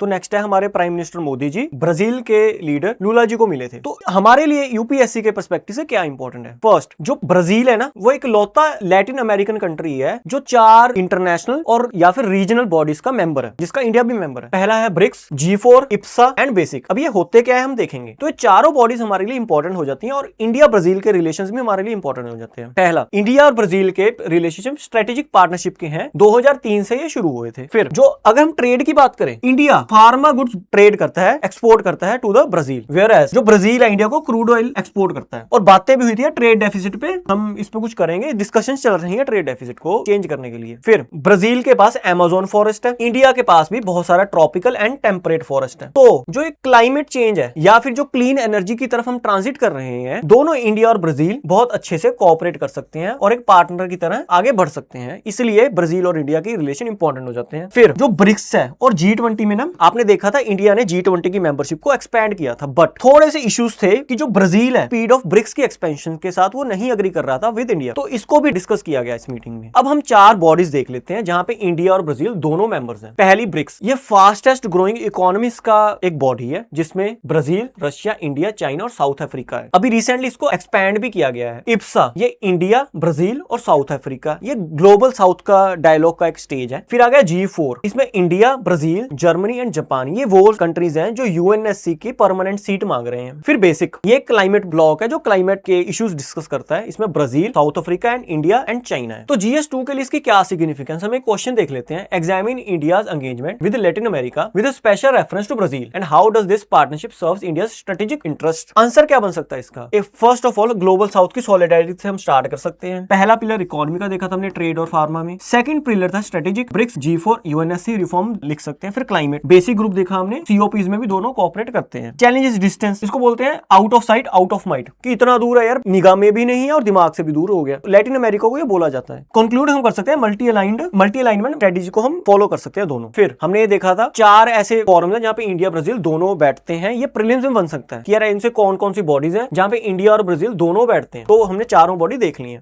तो नेक्स्ट है हमारे prime minister Modi ji Brazil के लीडर लूला जी को मिले थे। तो हमारे लिए यूपीएससी के पर्सपेक्टिव से क्या इंपॉर्टेंट है? फर्स्ट, जो ब्राजील है ना, वो एक लौता लैटिन अमेरिकन कंट्री है जो 4 इंटरनेशनल और या फिर रीजनल बॉडीज का मेंबर है, जिसका इंडिया भी मेंबर है। पहला है BRICS, G4, Ipsa and basic. अब ये होते क्या है हम देखेंगे। तो ये चारों बॉडीज हमारे लिए इंपॉर्टेंट हो जाती हैं और इंडिया ब्राजील के रिलेशंस भी हमारे लिए इंपॉर्टेंट हो जाते हैं। पहला, इंडिया और ब्राजील के रिलेशनशिप स्ट्रेटेजिक पार्टनरशिप के हैं, 2003 से ये शुरू हुए थे। फिर जो अगर हम ट्रेड की बात करें, इंडिया फार्मा गुड्स ट्रेड करता है, एक्सपोर्ट करता है to the Brazil, whereas जो ब्राजील है इंडिया को क्रूड ऑयल एक्सपोर्ट करता है। और बातें भी हुई थी ट्रेड डेफिसिट पे, हम इस पे कुछ करेंगे, डिस्कशन चल रही है ट्रेड डेफिसिट को चेंज करने के लिए। फिर ब्राजील के पास अमेज़न फॉरेस्ट है, इंडिया के पास भी बहुत सारा ट्रॉपिकल एंड टेम्परेट फॉरेस्ट है। तो जो एक क्लाइमेट चेंज है या फिर जो क्लीन एनर्जी की तरफ हम ट्रांजिट कर रहे हैं, दोनों इंडिया और ब्राजील बहुत अच्छे से कोऑपरेट कर सकते हैं और एक पार्टनर की तरह आगे बढ़ सकते हैं। इसलिए ब्राजील और इंडिया की रिलेशन इंपॉर्टेंट हो जाते हैं। फिर जो ब्रिक्स है और G20 में ना आपने देखा था इंडिया ने G20 की मेंबरशिप को एक्सपैंड किया था, बट थोड़े से इश्यूज थे कि जो ब्राजील है स्पीड ऑफ ब्रिक्स की एक्सपेंशन के साथ वो नहीं एग्री कर रहा था विद इंडिया, तो इसको भी डिस्कस किया गया इस मीटिंग में। अब हम 4 बॉडीज देख लेते हैं जहां पे इंडिया और ब्राजील दोनों मेंबर्स हैं। पहली ब्रिक्स, ये फास्टेस्ट ग्रोइंग इकोनॉमीज का एक बॉडी है जिसमें ब्राजील, रशिया, इंडिया, चाइना और साउथ अफ्रीका है। अभी रिसेंटली इसको एक्सपैंड भी किया गया है। इप्सा, ये इंडिया, ब्राजील और साउथ अफ्रीका, ये ग्लोबल साउथ का डायलॉग का एक स्टेज है। फिर आ गया G4, इसमें India, Brazil, Germany and Japan, ये वो कंट्रीज हैं जो यूएनएससी की परमानेंट सीट मांग रहे हैं। फिर बेसिक, ये क्लाइमेट ब्लॉक है जो क्लाइमेट के इश्यूज डिस्कस करता है, इसमें Brazil, south Africa and India and China है। तो GS2 के लिए इसकी क्या सिग्निफिकेंस, हम एक क्वेश्चन देख लेते हैं। Examine India's engagement with Latin America with special reference to Brazil and how does this partnership serves India's strategic interest. Answer क्या बन सकता है इसका? First of all global south की सॉलिडारिटी से हम स्टार्ट कर सकते हैं। पहला पिलर इकोनॉमी का देखा था हमने, ट्रेड और फार्मा में। सेकंड पिलर था strategic, BRICS, G4, UNSC reform लिख सकते हैं। फिर क्लाइमेट, बेसिक ग्रुप देखा हमने, COPs में भी दोनों कोऑपरेट करते हैं। चैलेंजेस डिस्टेंस, इसको बोलते हैं out of sight out of mind, कि इतना दूर है यार, निगाह में भी नहीं है और दिमाग से भी दूर हो गया। लैटिन अमेरिका को ये बोला जाता है। कंक्लूड हम कर सकते हैं मल्टी अलाइनमेंट स्ट्रेटेजी को हम फॉलो कर सकते हैं दोनों। फिर हमने ये देखा था 4 ऐसे फॉरम है जहां पे इंडिया ब्राजील दोनों बैठते हैं। ये प्रीलिम्स में बन सकता है कि यार इनसे कौन कौन सी बॉडीज है जहां पे इंडिया और ब्राजील दोनों बैठते हैं। तो हमने चारों बॉडी देख ली है।